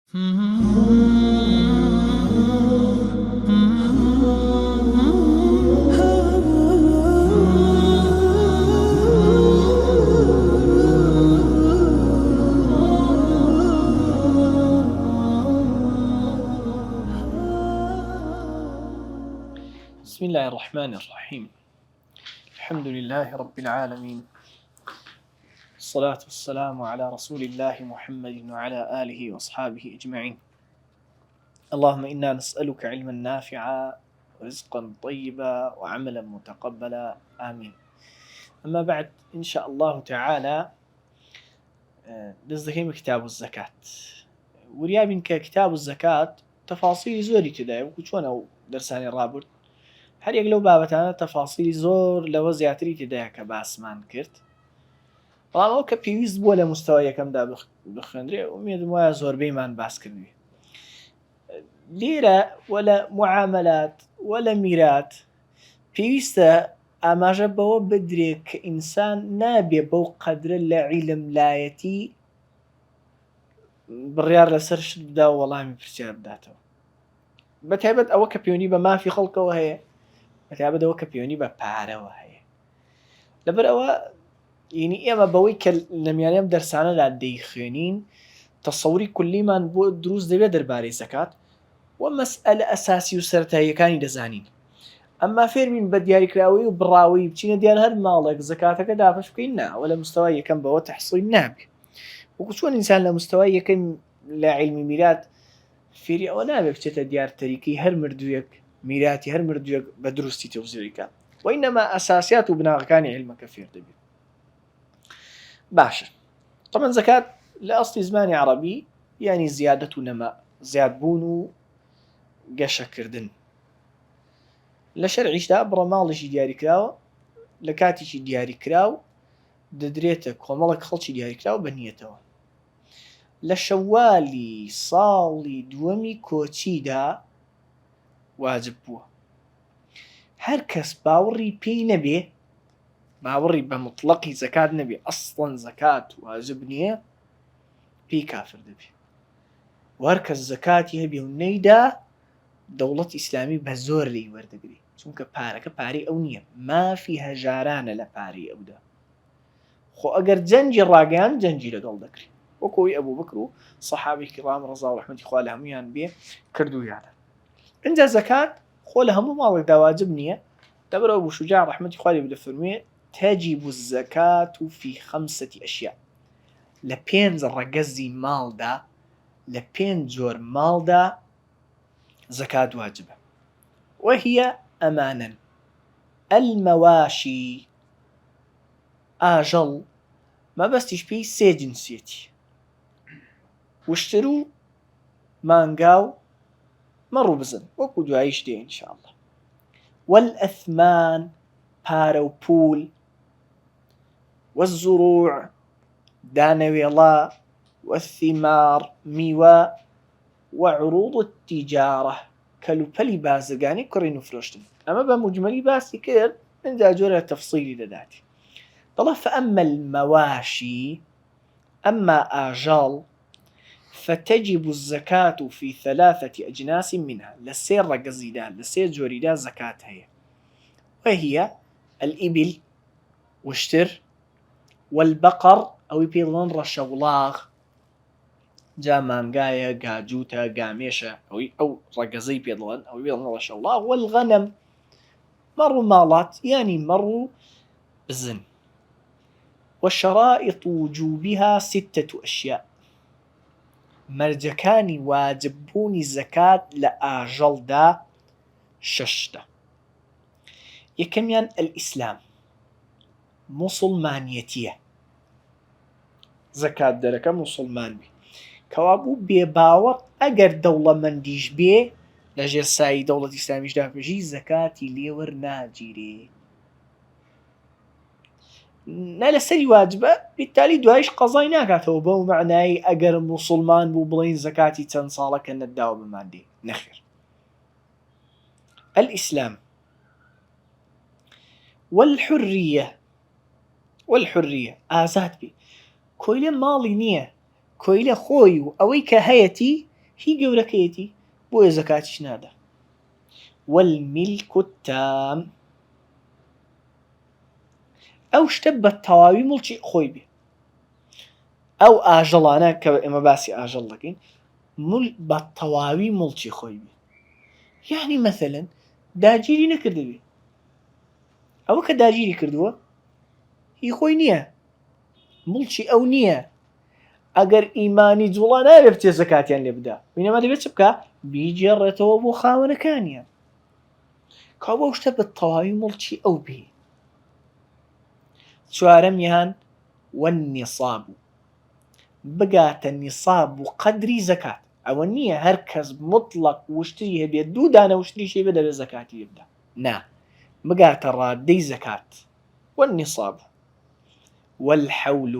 بسم الله الرحمن الرحيم. الحمد لله رب العالمين، الصلاة والسلام على رسول الله محمد وعلى آله وأصحابه أجمعين. اللهم إنا نسألك علما نافعا ورزقا طيبا وعملا متقبلا، آمين. أما بعد، إن شاء الله تعالى دزدكيم كتاب الزكاة. وريابين كتاب الزكاة تفاصيل زوري تداي وشون درساني رابط هر یەک لەو بابەتانە تەفاسیلی زۆر لەوە زیاتری تێدایە کە باسمان کرد، بەڵام ئەو کە پێویست بووە لە مستەوای یەکەمدا بخوێنرێ ئومێدم وایە زۆربەیمان باس کردووی. لێرە وە لە معاملات وە لە میرات پێویستە ئاماژە بەوە بدرێ کە ئینسان نابێ بەو قەدرە لە عیلم لایەتی بڕیار لەسەر شت بدا و وەڵامی پرسیار بداتەوە، بەتایبەت ئەوە کە پەیوەندی بە مافی خەڵکەوە هەیە، بەتابەتەوە کە پەیوەندی بە پارەوە هەیە. لەبەر ئەوە یعنی ئێمە بەوەی کە لە میانەیەم دەرسانەدا دەیخوێنین تەسەووری کولیمان بۆ دروست دەبێت دەربارەی زەکات و مەسئلە ئەساسی و سەرەتاییەکانی دەزانین. ئەمما فێربین بە دیاریکراوی و بڕاوی بچینە دیار هەر ماڵێک زەکاتەکە دابش بکەین، ناوە لە مستەوای یەکەم بەوە تەحسیل نابێ. وەکو چۆن ئینسان لە مستەوای یەکەم لە عیلمی میرات فێری ئەوە نابێ بچێتە دیار تەریکەی هەر مردوویەک میراتی هەر مردوویەک بە دروستی تەوزیعیکە، وإنما ئەساسیات و بناغەکانی عیلمەکە فێر دەبێت. باشە، طبعا زەکات لە ئەسڵی زمانی عەرەبی یعنی زیادەت و نەما، زیادبوون و گەشەکردن. لە شەرعیشدا بڕە ماڵێکی دیاریکراوە لە کاتێکی دیاریکراو دەدرێتە کۆمەڵێک خەڵکی دیاریکراو بە نیەتەوە. لە شەوالی ساڵی دووەمی کۆچیدا واجب بووە. هەر کەس باوەڕی پێی نەبێ، باوەڕی بە مطلقی زەکات نەبێ، ئەسڵەن زەکات واجب نییە، پێی کافر دەبێ. و هەر کەس زەکاتی هەبێ و نەیدا، دەوڵەت ئیسلامی بە زۆر لێی وەردەگری، چونکە پارەکە پارەی ئەو نییە، مافی هەژارانە لە پارەی ئەودا. خۆ ئەگەر جەنجی ڕاگەیان جەنجی لەگەڵ دەکرێت، وەکۆی ئەبوو بەکر و سەحابەی کیرام ڕەزا و ڕەحمەتی خوا لە هەموویان بێ کردوویانە. اینجا زەکات خۆ لە هەموو ماڵێکدا واجب نییە، دەبەرەوە ئەبوو شوجاع ڕەحمەتی خوا لێ بێ دەفەرموێ تەجیب الزەکات فی خەمسەة ئەشیاء، لە 5 ڕەگەزی ماڵدا، لە 5 جۆر ماڵدا زەکات واجبە. وهي ئەمانەن: المەواشی، ئاژەڵ مەبەستیش پێی 3 جنسیەتی، وشتر و مانگا و مەڕ و بزن، وەکو دواییش دێ ئینشاء الله. والأثمان، پارە و پول، والزروع، دانەوێڵە، والثمار، میوە، وعروض التجارة، کەلوپەلی بازرگانی کڕین و فرۆشتن. ئەمە بە مجمەلی باسی کرد، اینجا جۆرە تەفسیلی دەداتی. دەڵێ فأما المواشي، أما آژەڵ، فتجب الزكاة في 3 أجناس منها، لسير رقزيدا لسير جوريدا زكاة هي، وهي الإبل وشتر، والبقر أو بيضن رشولاغ، جا مانگايا گاجوتا گاميشا أو رقزي بيضن أو بيضن رشولاغ، والغنم مرو مالات يعني مرو بزن. وشرائط وجوبها 6 أشياء، مەرجەکانی واجببوونی زەکات لە ئاژەڵدا 6 یەکەمیان ئەلئیسلام، موسڵمانیەتیە، زەکات دەرەکە موسڵمان بێ، کەوا بوو بێباوەڕ ئەگەر دەوڵەمەندیش بێ لەژێر سایی دەوڵەتی ئیسلامیشدا پێژی زەکاتی لێوەرناگیرێ، نا لەسەری واجبە، بالتالی دوایش قەزای ناکاتەوە بەو معنای ئەگەر موسڵمان بوو بڵین زەکاتی چەند ساڵەکە نەتداوە بماندێ، نەخێر. الئیسلام. والحریە، ئازاد بێ، کۆیلە ماڵی نییە، کۆیلە خۆی و ئەوەی کە هەیەتی هی گەورەکەیەتی بۆیە زەکاتیش نادا. والملك التام ئەو شتە بە تەواوی مڵکی خۆی بێ. ئەو ئاژەڵانە کە ئێمە باسی ئاژەڵ دەکەین بە تەواوی مڵکی خۆی بێ. یعنی مەسەلەن داگیری نەکردبێ، ئەوە کە داگیری کردووە هی خۆی نییە، مڵکی ئەو نییە. ئەگەر ئیمانی جوڵا نابێ بچێ زەکاتیان لێ بدا، بینەما دەبێت چ بکە؟ بیجێڕێتەوە بۆ خاوەنەکانیان. کا بەو شتە بە تەواوی مڵکی ئەو بێ. چوارەمیان والنیصاب بگاتە نیصاب و قەدری زەکات. ئەوە نییە هەر کەس مطلق وشتری هەبێت 2 دانە وشتریشی بێ دەبێت زەکاتی لێ بدا. نا، بگاتە ڕادەی زەکات. والنیصاب والحەول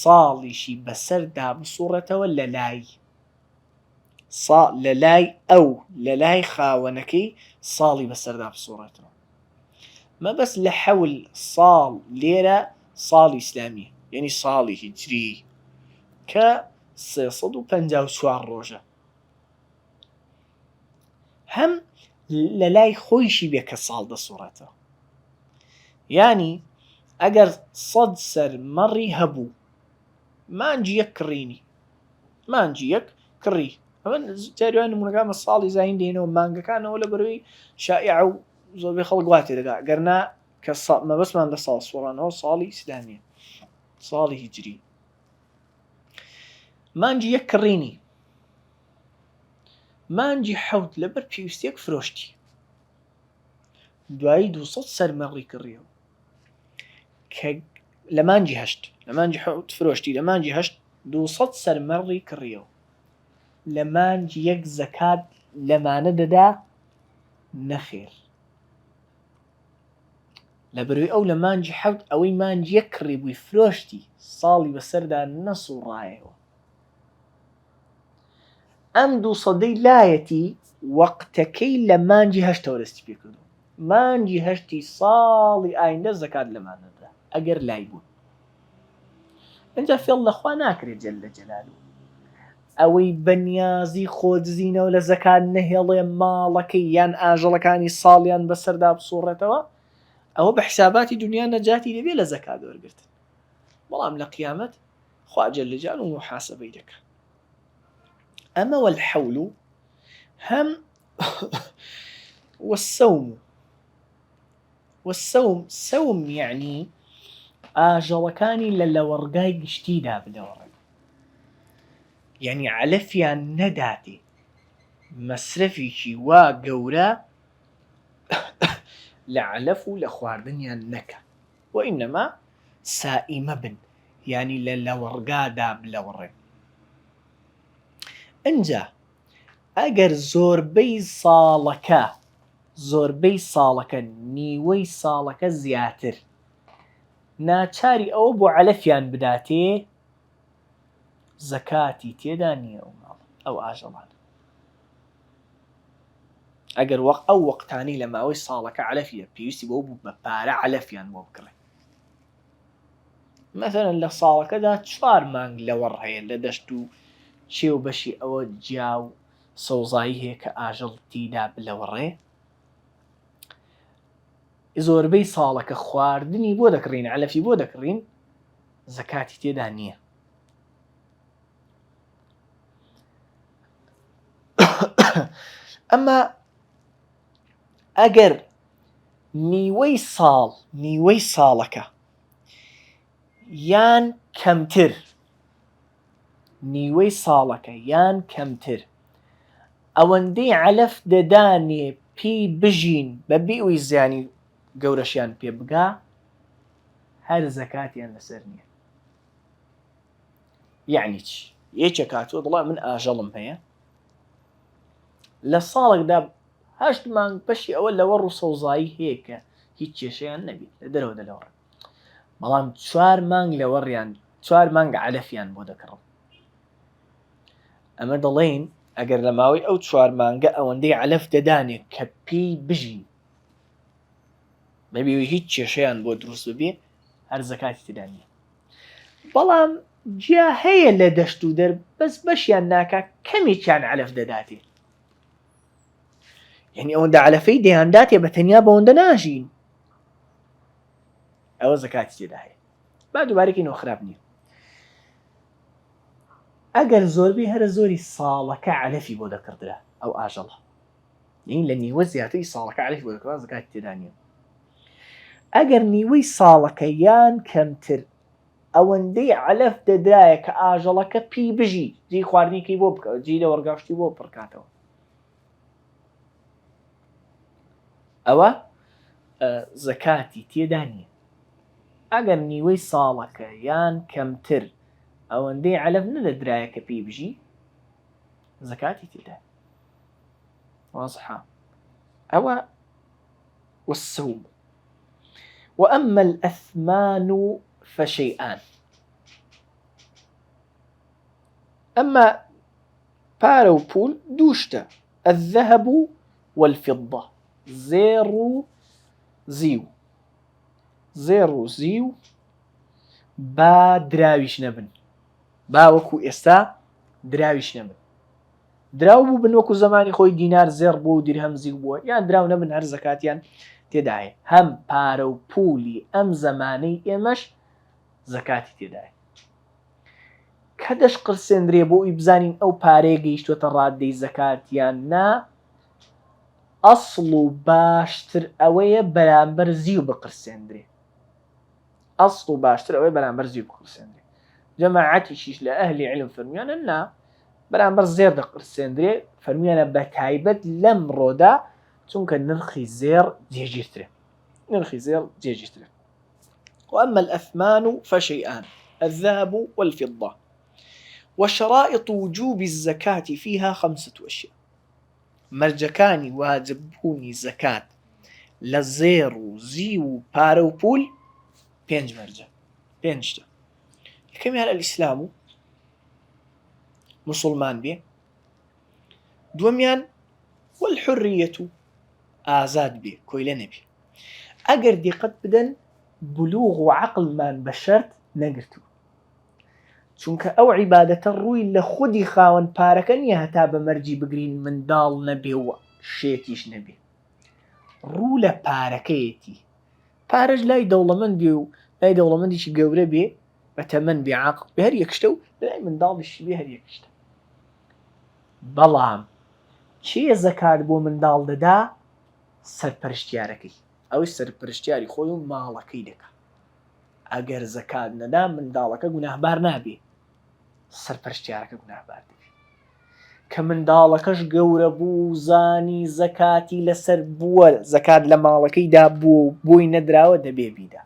ساڵیشی بەسەردا بسوڕێتەوە لە لای ئەو لە لای خاوەنەکەی ساڵی بەسەردا بسوڕێتەوە. مەبەست لە حەول ساڵ لێرە ساڵی ئیسلامی، یعنی ساڵی هیجری کە 354 ڕۆژە. هەم لە لای خۆیشی بێ کە ساڵ دەسوڕێتەوە. یعنی ئەگەر 100 سەرمەڕی هەبوو مانجی یەک کڕینی، مانجی یەک کڕی، ئەمە جاریوان نمونەکان بە ساڵی زاین دێنەوە مانگەکانەوە لە بەرەوەی شائع و زۆربەی خەڵک وا تێدەگا، گەرنا کە مەبەستمان لە ساڵ سوڕانەوە ساڵی ئیسلامیە، ساڵی هیجری. مانجی یەک کڕینی، مانجی حەوت لەبەر پێویستیەک فرۆشتی، دوایی 200 سەرمەڕی کڕیەوە کە لە مانجی هەشت، لە مانجی حەوت فرۆشتی، لە مانجی هەشت 200 سەرمەڕی کڕیەوە، لە مانجی یەک زەکات لەمانە دەدا؟ نەخێر. لە بەروی ئەو لە مانجی حەوت ئەوەی مانجی یەک کڕی بووی فرۆشتی، ساڵی بەسەردا نەسوڕایەوە. ئەم 200ەی لایەتی وەقتەکەی لە مانجی هەشتەوە دەستی پێکردو، مانجی هەشتی ساڵی ئایندە زەکات لەمانەدا ئەگەر لای بوون. ئەجا فێڵ لەخوا ناکرێت جەل لە جەلالوو ئەوەی بەنیازی خۆدزینەوە لە زەکات نەهێڵێ ماڵەکەی یان ئاژەڵەکانی ساڵیان بەسەردا بسوڕێتەوە، ئەوە بە حساباتی دنیا نەجاتی دەبێت لە زەکات وەرگرتن. بەڵام لە قیامەت خوا جەل لە جەلالوو محاسبەی دەکات. ئەمە والحەول هەم والسەوم سەوم یعنی ئاژەڵەکانی لە لەوەڕگای گشتیدا بدەوەڕێن، یعنی علەفیان نەداتێ، مەسرەفێکی وا گەورە لە علەف و لە خواردنیان نەکە، وئینەما سائیمە بن، یعنی لە لەوەڕگادا بلەوەڕێن. ئەنجا ئەگەر زۆربەی ساڵەکە نیوەی ساڵەکە زیاتر ناچاری ئەوە بۆ علەفیان بداتێ، زەکاتی تێدا نییە ئەو ئاژەڵان. ئەگەر ئەو وەقتانی لە ماوەی ساڵەکە علەفیە پێویستی بۆ بوو بە پارە علەفیان بۆ بکڕێ. مەثەلەن لە ساڵەکەدا 4 مانگ لەوەڕ هەیە لە دەشت و چێ و بەشی ئەوە جیا و سەوزایی هەیە کە ئاژەڵ تیدا بلەوەڕێ، زۆربەی ساڵەکە خواردنی بۆ دەکڕین، علەفی بۆ دەکڕین، زەکاتی تێدا نییە. ئەمە ئەگەر نیوەی ساڵەکە یان کەمتر، نیوەی ساڵەکە یان کەمتر ئەوەندەی علەف دەدانێ پێی بژین بەبێ ئەوەی زیانی گەورەشیان پێ بگا، هەر زەکاتیان لەسەر نییە. یعنی چی؟ یەکێک هاتووە دڵێ من ئاژەڵم هەیە لە ساڵێکدا 8 مانگ بەشی ئەوە لەوەڕ و سەوزایی هەیە کە هیچ کێشەیان نەبێت لە دەرەوە دەلەوەڕێن، بەڵام 4 مانگ لەوەڕیان 4 مانگ علەفیان بۆ دەکڕن. ئەمە دەڵێن ئەگەر لە ماوەی ئەو 4 مانگە ئەوەندەی علەف دەدانێت کە پێی بژین بەبێ هیچ کێشەیان بۆ دروست ببێ، هەر زەکاتی تێدا نییە. بەڵام جیا هەیە لە دەشت و دەر بەس بەشیان ناکات، هەمێکیان علف دەداتێ، یعنی ئەوەندە علەفەی دەیانداتێ بە تەنیا بەوەندە ناژین، ئەوە زەکاتی تێدا هەیە. با دووبارێکی نەوە خراپ نییە. ئەگەر زۆربەی هەرە زۆری ساڵەکە علەفی بۆ دەکردرا ئەو ئاژەڵە، یعنی لە نیوە زیاتری ساڵەکە علەفی بۆ دەکردرا زەکاتی تێدا نییە. ئەگەر نیوەی ساڵەکە یان کەمتر ئەوەندەی علەف دەدرایە کە ئاژەڵەکە پێی بژی، جێی خواردنیکەی بۆ بکە، جێی لە وەرگاشتی بۆ پڕکاتەوە، ئەوە زەکاتی تێدا نییە. ئەگەر نیوەی ساڵەکە یان کەمتر ئەوەندەی علەف نەدەدرایە کە پێی بژی، زەکاتی تێدا. واضحة. أو والسوم. وأما الأثمان فشيئان. أما بارو بول دوشتا الذهب والفضة، زيرو زيو، زيرو زيو با دراويش نبن، با وكو إستا دراويش نبن، دراو بوو بن وەکو زمانی خۆی دینار زێڕ بوو و دیرهەم زیو بووە، یان دراو نەبن هەر زەکاتیان تێدایە. هەم پارە و پولی ئەم زەمانەی ئێمەش زەکاتی تێدایە. کە دەش قرسێنرێ بۆ ئەوی بزانین ئەو پارەیە گەیشتووەتە ڕادەی زەکاتیان نا، ئەسڵ و باشتر ئەوەیە بەرامبەر زیو بقرسێنرێ. ئەسڵ و باشتر ئەوەیە بەرامبەر زیو بقرسێنرێ. جەماعەتیشیش لە ئەهلی عیلم فەرموویانە نا، بەرامبەر زێر دەقرسێنرێ، فەرموویانە بە تایبەت لەم ڕۆدا چونکە نرخی زێر جێگیرترێ، نرخی زێر جێگیرترێ. وأما الأثمان فشيئان الذهب والفضة، وشرائط وجوب الزكاة فيها 5 أشياء. مرجكاني واجبوني زكاة لزير زيو بارو بول 5 مرجع، 5 كم يعني الإسلام مسلمان بيه، دوميان والحرية آزاد بيه كويلة نبي. أجر دي قد بدن بلوغ وعقل من بشرت نقرتو، چونك أو عبادة الروي لخودي خاون باركن يهتا بمرجي بقرين من دال نبي هو شيتيش نبي رولة باركيتي بارج لاي دولة من بيو لاي دولة من ديش قورة بيه بتمن بعقل بهر يكشتو لاي من دال بيش بهر يكشتو. بەڵام چیە زەکات بۆ منداڵ دەدا؟ سەرپەرشتیارەکەی، ئەوەی سەرپەرشتیاری خۆی و ماڵەکەی دەکات. ئەگەر زەکات نەدا منداڵەکە گوناهبار نابێ، سەرپەرشتیارەکە گوناهبار دەبێ. کە منداڵەکەش گەورە بوو زانی زەکاتی لەسەر بووە، زەکات لە ماڵەکەیدا بووە و بۆی نەدراوە، دەبێ بیدا.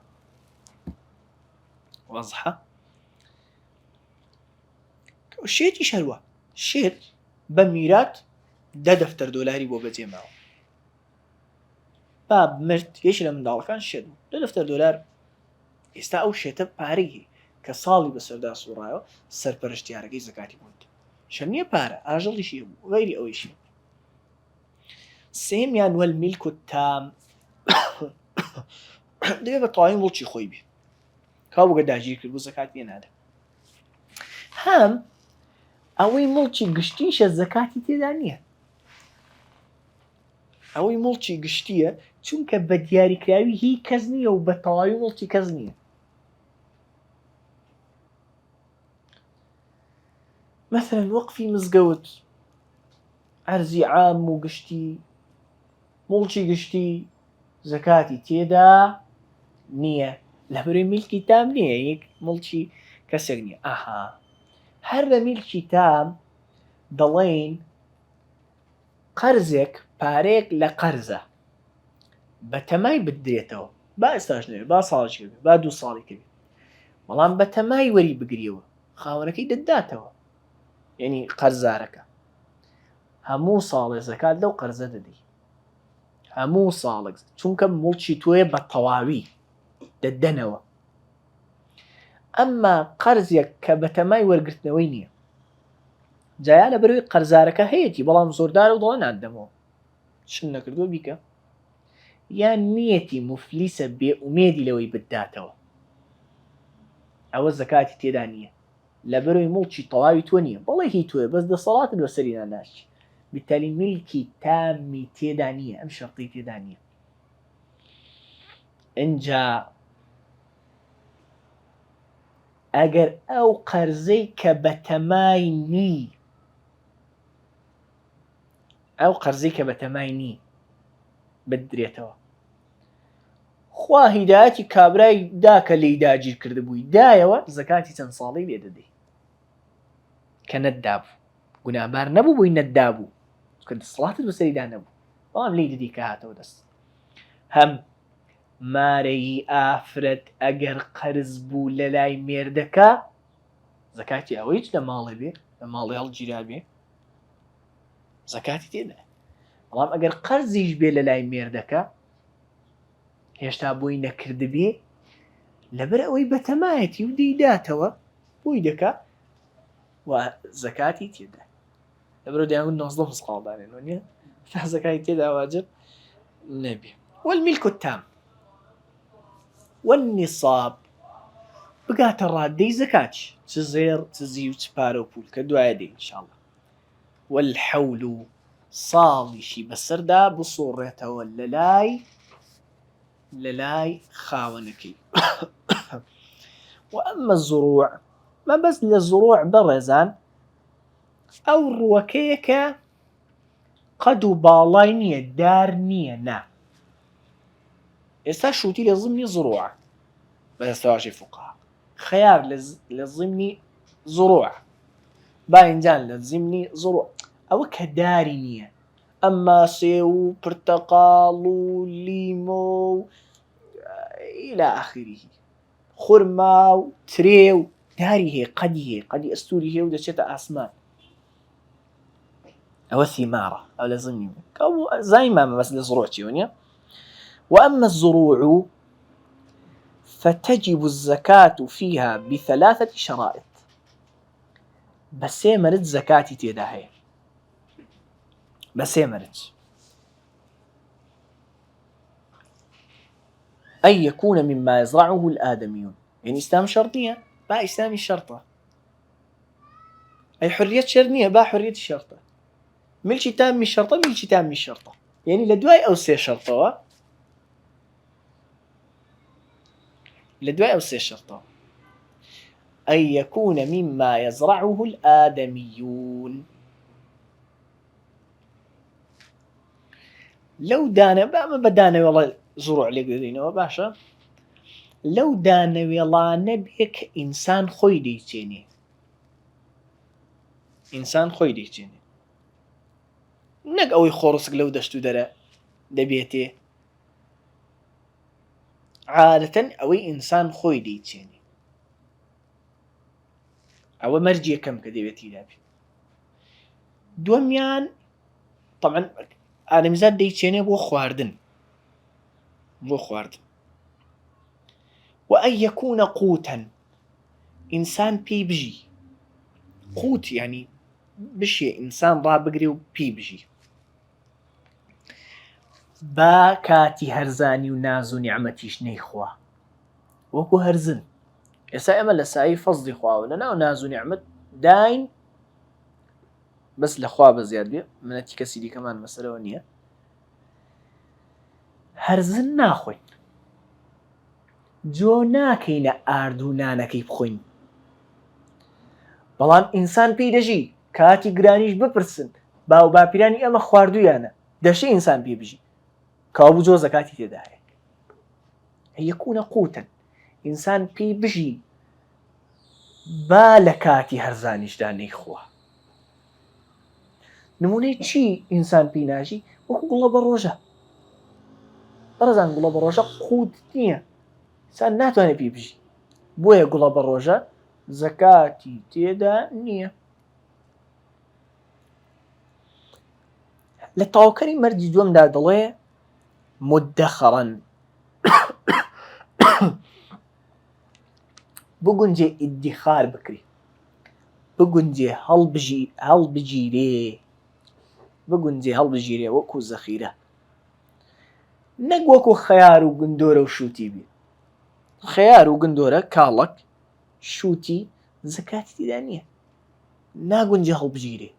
وەضحە؟ شێتی شەروە شێت بە میرات 10 دەفتەر دۆلاری بۆ بەجێ ماوە، با مرد یەش لە منداڵەکان شێت بوو 10 دەفتەر دۆلار. ئێستا ئەو شێتە پارەی کە ساڵی بەسەردا سوڕایەوە، سەرپەرشتیارەکەی زەکاتی بوویت. شەر نییە پارە، ئاژەڵیشی بوو غەیری ئەوەیشی. سێمیان والمیلک التام، دەبێت بە تەواوی وڵکی خۆی بێ، کا بووگە داگیر کرد بوو زەکات پێ نادە. هەم ئەوەی مڵکی گشتیشە زەکاتی تێدا نییە، ئەوەی مڵکی گشتیە چونکە بە دیاریکراوی هیچ کەس نییە و بە تەواوی مڵکی کەس نییە. مثلا وەقفی مزگەوت عەرزی عام و گشتی مڵکی گشتی زەکاتی تێدا نییە، لەبەرەوەی میلکی تام نییە، یەک مڵکی کەسێک نییە. ئاها هەر لە میلکی تام دەڵێن قەرزێک پارەیەک لە قەرزە بە تەمای بدرێتەوە، با ئێستاش نەبێت، با ساڵێکی بێت، با 2 ساڵێکی بێت، بەڵام بە تەمای وەری بگریەوە خاوەنەکەی دەداتەوە. یعنی قەرزارەکە هەموو ساڵێ زەکات لەو قەرزە دەدەی، هەموو ساڵێک، چونکە مڵکی تۆیە بە تەواوی دەدەنەوە. ئەمما قەرزێک کە بە تەمای وەرگرتنەوەی نییە، جایا لە بەرەوەی قەرزارەکە هەیەی بەڵام زۆردار و دڵە نادەمەوە، چن نەکردووە بیکە، یان نیەتی مفلیسە بێ ئومێدی لەوەی بداتەوە، ئەوە زەکاتی تێدا نییە. لەبەرەوەی مڵکی تەواوی تۆ نییە بەڵێ هی توێ بەس دەسەڵاتت بەسەریدا ناچی بالتالي ملکی تامی تێدا نییە ئەم شەرطی تێدا نییە ئینجا ئەگەر ئەو قەرزەی کە بەتەمای نی بدرێتەوە خوا هیدایەتی کابرای دا کە لی داگیر کرده بووی دایەوە زەکاتی چەند ساڵی لێ دەدەی کە نەتدابوو گوناهبار نەبوو بووی نەتدابوو کە دەسەڵاتت بەسەریدا نەبوو بەڵام لی دەدی کە هاتەوە دەست هەم مارەی ئافرەت ئەگەر قەرز بوو لە لای مێردەکە زەکاتی ئەوەی لە ماڵێ بێ لە ماڵی هەڵگیرا بێ زەکاتی تێدا بەڵام ئەگەر قەرزیش بێ لە لای مێردەکە هێشتا بۆی نەکردبێ لەبەر ئەوەی بەتەمایەتی و دەیداتەوە بۆی دەکا و زەکاتی تێدا لەبەرەوە دەیانگوت 19 مسقاڵدانێنەوە نییە تا زەکاتی تێدا واجب نەبێ والملك التام والنصاب بگاتە ڕادەی زەکاتی چ زێر چ زی و چ پارە و پول کە دوایە دێ ئینشاءڵڵا والحەول و ساڵیشی بەسەردا بسوڕێتەوە لە لای خاوەنەکەی وأما الزروع ما بەس لە زروع بەڕێزان ئەو ڕووەکەیە کە قەد و باڵای نییە دار نییە نا ئێستا شووتی لە ضمنی زروع بەدەستەواشی فوقها خەیار لە ضمنی زروع باینجان لە ضمنی زروع ئەوە کە داری نییە ئەمما سێ و پرتەقاڵ و لیمۆ و إلى آخره خورما و ترێ و داری هەیە قەدی ئەستوری هەیە و دەچێتە ئاسمان ئەوە ثیمارە ئەو لە ضمنی زایمامە بەس لە زروع چیوە نییە وأما الزروع فتجب الزكاة فيها بثلاثة شرائط بسێ مەرج زەکاتی تێدا هەیە بسێ مەرج أن يكون مما يزرعه الآدميون يعني إسلام شرطية با إسلامي شرطة أي حرية شرطية با حرية الشرطة ملشي تامي شرطة ملشي تامي شرطة يعني لدواي أو سي شرطة أن يكون مما يزرعه الآدميون لو دانا ما بدانا والله زروع لێک دەدەینەوە باشە لەو دانەوێڵانە بێ کە ئینسان خۆی دەیچێنێ نەک ئەوەی خۆڕسک لەو دەشت و دەرە دەبێتێ عادەتەن ئەوەی ئینسان خۆی دەیچێنێ ئەوە مەرجی یەکەم کە دەبێتی دابێت دووەمیان طبعا ئادەمیزاد دەیچێنێ بۆ خواردن وأن يكون قوتا إنسان بي بجي قوت يعني بشي إنسان رابقري وبي بجي با كاتي هرزاني وناز ونعمتيش نيخوا وكو هرزن يسا إما لساي فصدي خوا ولنا وناز ونعمت داين بس لخوا بزياد بي مناتي كسيدي كمان مسألة ونية هەرزن ناخۆین جۆ ناکەینە ئاردوونانەکەی بخۆین بەڵام ئینسان پێی دەژی کاتی گرانیش بپرسن باو باپیرانی ئەمە خواردویانە دەشێ ئینسان پێ بژی کاوبوو جۆ زەکاتی تێدا هەیە یەکوونە قوتن ئینسان پێی بژی با لە کاتی هەرزانیشدا نەیخوا نمونەی چی ئینسان پێی ناژی وەکو گوڵە بە ڕۆژە بەڕێزان گوڵە بە ڕۆژە قوت نییە ئینسان ناتوانێت پێی بژی بۆیە گوڵە بە ڕۆژە زەکاتی تێدا نییە لە تاوکەری مەرجی دووەمدا دەڵێ مدەخەڕەن بگونجێ ئیدیخار بکری بگونجێ هەڵبژیرێ وەکو زەخیرە نەک وەکو خەیار و گندۆرە و شووتی بێ خەیار و گندۆرە کاڵک شووتی زكاتی تێدا نییە، ناگونجێ هەڵبژیرێ.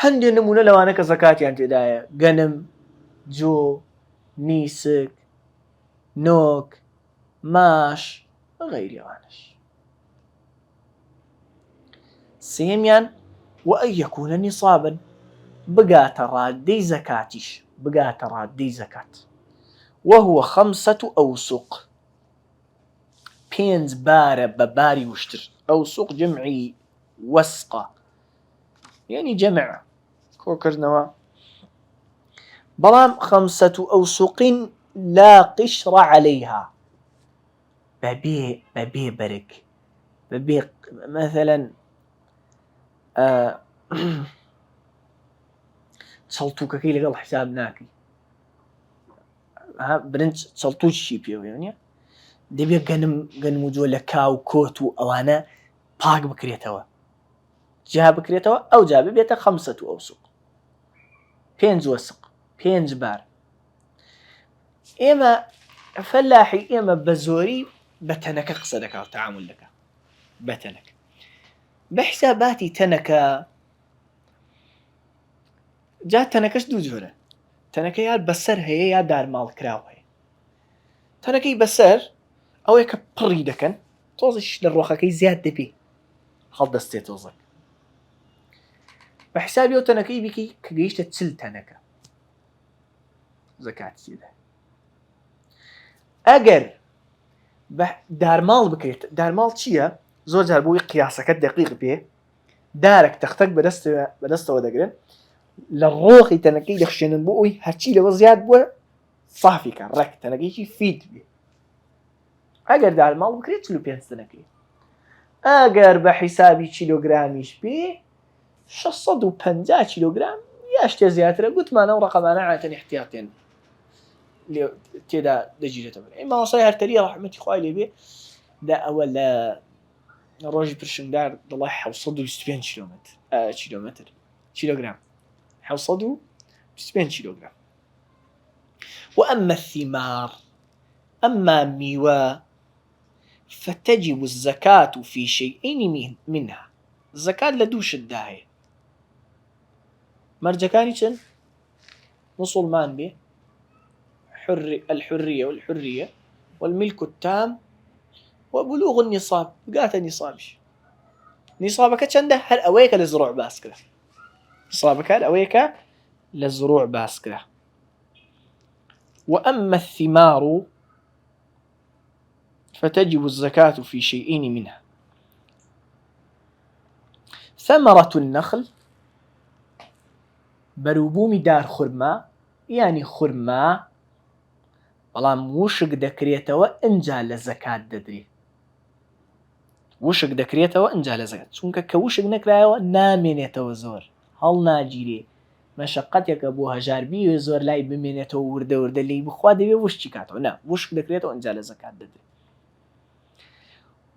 هەندێک نمونە لەوانە کە زەکاتیان تێدایە: گەنم، جۆ، میسک، نۆک، ماش غەیری ئەوانش. سێمیان وأن يكون نصابا، بگاتە ڕادەی زەکاتیش، بگاتە ڕادەی زەکات. وهو 5 أوسق، 5 بارە بە باری وشتر. ئەوسوق جەمعی وەسقە، یعنی جەمع کۆکردنەوە. بەڵام 5 أوسق لا قشر عليها، بەبێ بەرگ، بەبێ مثلا چەڵتووکەکەی لەگەڵ حساب ناکەی، برنج چەڵتووشی پێوەیە نیە، دەبێت گەنم و جۆ لە کاو کۆت و ئەوانە پاک بکرێتەوە، جا بکرێتەوە، ئەو جا ببێتە 5 أوسق، 5 وەسق، 5 بار. ئێمە فەلاحی ئێمە بە زۆری بە تەنەکە قسە دەکات، تعامل دەکات بە تەنەکە. بە حساباتی تەنەکە، جا تەنەکەش دوو جۆرە، تەنەکە یا بەسەر هەیە یا دارماڵ کراو هەیە. تەنەکەی بەسەر ئەوەیە کە پڕی دەکەن، تۆزش لە ڕۆخەکەی زیاد دەبێ هەڵدەستێت تۆزەک. بە حسابی ئەو تەنەکەی بکەی کە گەیشتە 40 تەنەکە زەکاتی تێدا. ئەگەر دارماڵ بکرێت، دارماڵ چییە؟ زۆر جار بۆی قیاسەکە دقیق بێ، دارێک تەختەک بەدەستەوە دەگرن، لە ڕۆخی تەنەکەی دەخشێنن بۆ ئەوی هەرچی لەوە زیاد بووە صافیکە، ڕێک تەنەکەیکی فیت بێ. ئەگەر دارماڵ بکرێت 45 تەنەکەی. ئەگەر بە حیسابی کیلۆگرامیش بێ 650 کیلۆگرام یا شتێ زیاترە، گوتمان ئەو ڕقەمانە عادەتەن احتیاطێن تێدا دەگیرێتەوە. مامۆستای هەرتەریە ڕەحمەتی خوای لێبێ دا ئەوە لە ڕۆژی پرشنگدار دەڵێ 725 کیلۆگرام 725 کیلۆگرام. وأما الثمار، أما ميوى، فتجب الزكاة في شيئين منها. الزكاة لدوش الداهية مرجكاني چن مسلمان به، الحرية والحرية والملك التام وبلوغ النصاب. قات نصابش، نصابك چنده هر أويك لزروع باسكرة، نصابك هر أويك لزروع باسكرة. وأما الثمار فتجب الزكاة في شيئين منها: ثمرة النخل، بروبومي دار خرما، يعني خرما بەڵام وشک دەکرێتەوە ئەنجا لە زەکات دەدرێ، وشک دەکرێتەوە ئەنجا لە زەکات، چونکە کە وشک نەکرایەوە نامێنێتەوە، زۆر هەڵ ناگیرێ، مەشەقەتێکە بۆ هەژاربی زۆر لای بمێنێتەوە وردە وردە لی بخوا دەبێ وشتی کاتەوە، نا وشک دەکرێتەوە ئەنجا لە زەکات دەدرێ.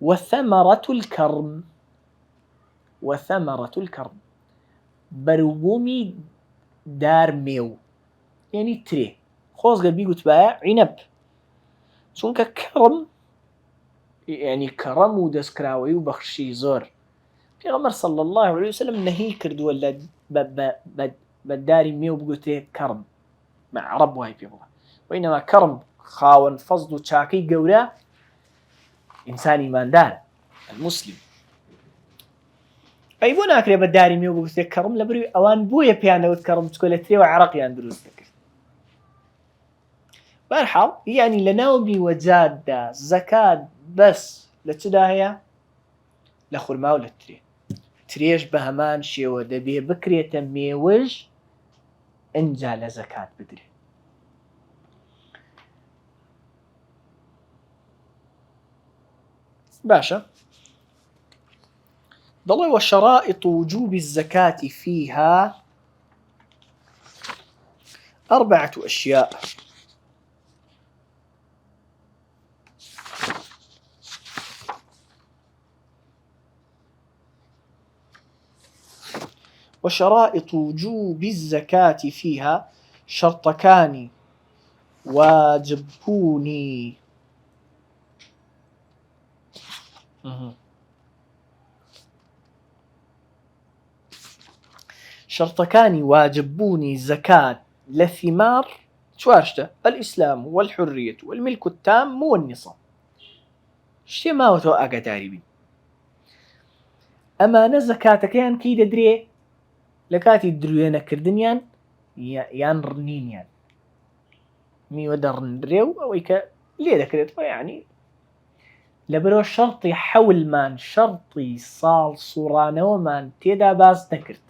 وثمرة الكرم، وثمرة الكرم بروبومي دار ميو، يعني تري خۆزگە بیگوتبایە عینەب، چونکە کەڕم یعنی کەڕەم و دەستکراوەی و بەخشی زۆر. پێغەمبەر صلی الله عليه وسلم نەهی کردووە لە بە داری مێو بگوتێ کەڕم، عەرەب وای پێ بڵێ، وەینەما کەڕم خاوەن فەزڵ و چاکەی گەورە ئینسانی ئیماندارە المسلم. ئەی بۆ ناکرێ بە داری مێو بگوتێ کەڕم، لەبەروی ئەوان بۆیە پێیانەوت کەڕم، چکۆ لە ترێوە عەرەقیان دروست دەکرد. بەرحاڵ یعنی لە ناو میوەجاتدا زەکات بەس لە چدا هەیە؟ لە خورما و لە ترێ. ترێش بە هەمان شێوە دەبێ بکرێتە مێوەش ئەنجا لە زەکات بدرێ. باشە، دەڵێ وشرائط وجوب الزكاة فيها 4 أشياء. وشرائط وجوب الزكاة فيها شرطكان واجبون شرطكاني واجبوني زكاة لثمار شوارشته: الإسلام والحرية والملك التام والنصاب. شتي ما وتو أقداري بي أما زكاتك يان كي ددري لكاتي دروينا كردنيان يان رنينيان مي ودرن دريو أو إيكا ليه ذكرت يعني لبرو شرطي حول مان شرطي صال صورانو مان تيدا باز نكرت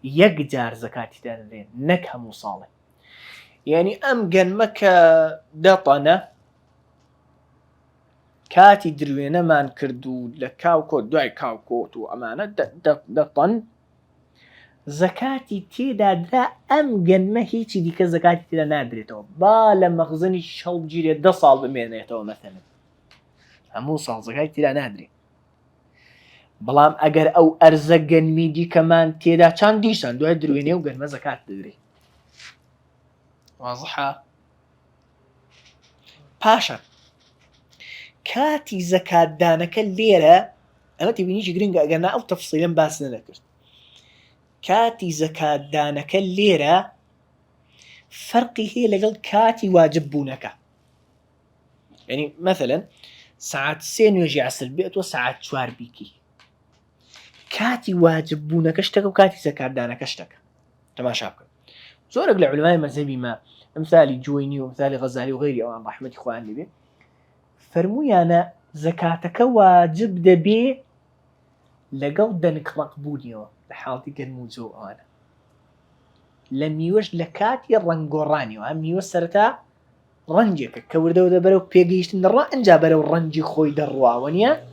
يقدر زكاتي دانرين نكها مصالح يعني أمجن مكا دطنة كاتي دروينة مان كردو لكاوكو دعي كاوكوتو أمانة دطن زكاتي تيدا دا أمجن ما هيتي ديك زكاتي تيدا نادريتو بالا مخزني شلب جيري دصال بمينيتو مثلا همو صال زكاتي تيدا نادري بلام اگر او ارزقن ميدي كمان تيدا چان ديشان دو دروينه و گرمه زكاة ددري واضحة باشا كاتي زكاة دانك الليرة اما تبينيش قرنقا اقرنا او تفصيلا باسنا لكرت كاتي زكاة دانك الليرة فرقي هي لقل كاتي واجبونك يعني مثلا ساعات سين يجي عسل بيئت وساعات شوار بيكي كاتي واجبونك اشتك وكاتي زكاة دانك اشتك تماشا بكم زورق لعلماء مذهبي ما امثالي جويني وامثالي غزالي وغيري او رحمة اخواني بي فرمويانا زكاتك واجب دبي لقل دانك رقبونيو لحالتي كالموزو انا لم يوش لكاتي الرنقورانيو هم يوسرتا رنجك كوردو دبرو بيقيشتن الرا انجا برو الرنجي خوي دروا ونيا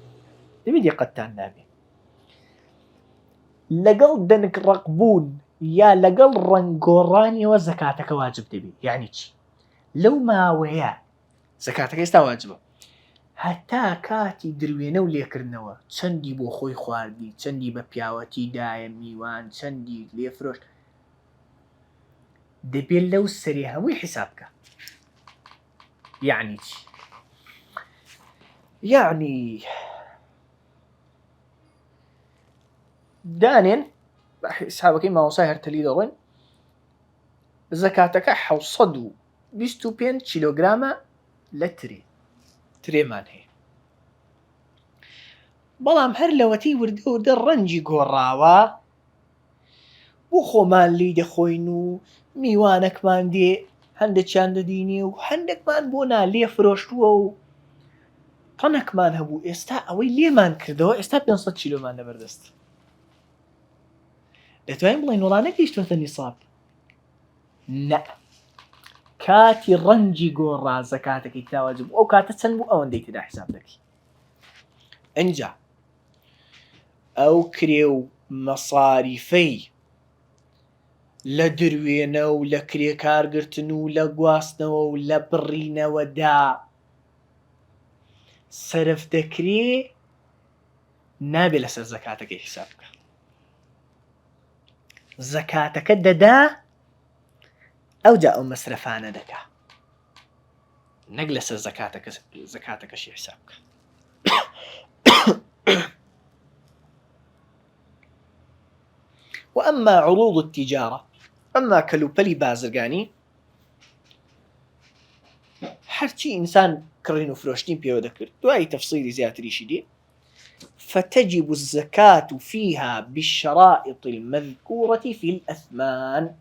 دبي قتان نابي لقل دنك رقبون يا لقل رنقوراني وزكاتك واجب دبي يعني چي لو ما ويا زكاتك يستا واجبه حتى كاتي دروينه و ليكرنوا چندي بو خوي خواردي چندي بپياوتي دايم ميوان چندي ليفروش دبي لو سري هموي حسابك يعني چي يعني دانين حسابك ما وصاهر تليدورين زكاتك حوصدو 25 كيلوغراما لتري تريمان هي بلام هر لوتي وردو در رنجي قوراوا بوخو مان لي دخوينو ميوانك مان دي هندك شاند ديني وهندك مان بونا لي فروشتو طنك مان هبو استا اوي لي مان كردو استا 500 كيلو مان لبردست دتوين بلين والله نكيشتو النصاب لا كاتي رنجي قورا زكاتك يتواجب او كاتا تسنبو او انديك دا حسابك انجا او كريو مصاريفي لدروينو لكري كارقرتنو لقواسنو لبرينو دا صرف دكري نابي لسر زكاتك حسابك زكاتك ددا او جاء مصرفانا دكا نجلس زكاتك شي حسابك واما عروض التجارة اما كلوبلي بازرگاني هرچی انسان كرينو فروشتين بيو ذكر دواي تفصيلي زياتري شدي فتجب الزكاة فيها بالشرائط المذكورة في الأثمان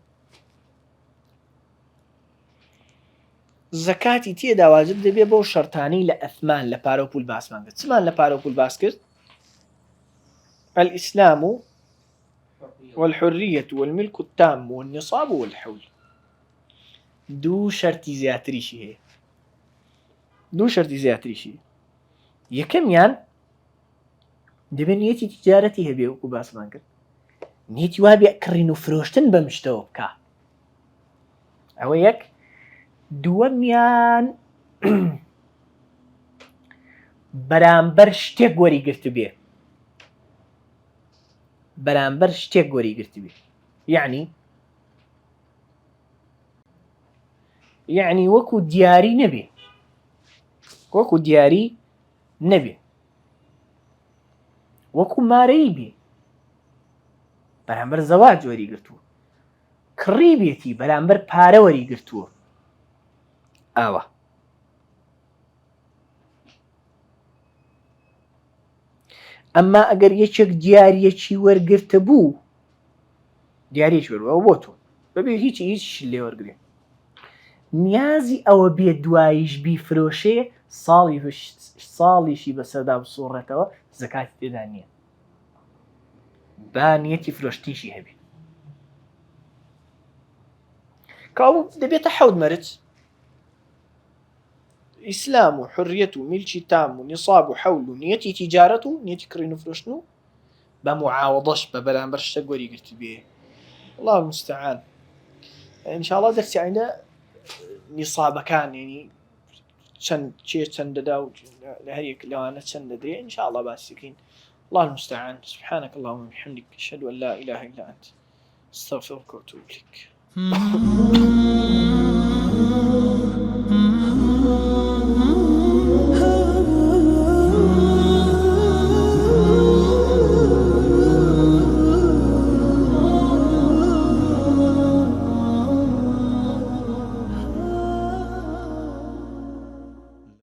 زكاتي تيدا واجب دبي بو شرطاني لأثمان لبارو بول باس مانگت سمان لبارو بول باس كرت الإسلام والحرية والملك التام والنصاب والحول دو شرطي زياتري شي هي دو شرطي زياتري شي يكم يان دبي نيتي تجارتي هبي وكو باس مانگت نيتي وابي كرينو فروشتن بمشتو بكا او يك دووەمیان بەرامبەر شتێک وەری گرت بێ بەرامبەر شتێک وەری گرت بێ یعنی وەکو دیاری نەبێ وەکو دیاری نەبێ وەکو مارەی بێ بەرامبەر زەواج وەریگرتووە کڕی بێتی بەرامبەر پارە وەریگرتووە ئاوە ئەمما ئەگەر یەکێک دیارەکی وەرگرتە بوو دیارێکی وەرەوە بۆ تۆ بەبێ هیچ لێ وەرگێ نیازی ئەوە بێ دواییش بیفرۆشێ ساڵیشی بەسەردا بسوڕێتەوە زەکاتی تێدا نییە با نیەتی فرۆشتیشی هەبێ کاو دەبێتە حەود مەرج ئیسلام و حڕیەت و میلکی تام و نیساب و حەول و نیەتی تیجارەت و نیەتی کڕین و فرۆشتن و بە معاوەضەش بە بەرامبەر شتە وەریگرت بێ الله المستعان ئینشاءالله دەرسی ئایندا نیسابەکان ینی چەند دەدا و لە هەریەک لەوانە چەند دەدرێ ئینشاءالله باسیکەین الله المستعان سبحانك اللهم وبحمدك أشهد أن لا إله إلا أنت استغفرك وأتوب إليك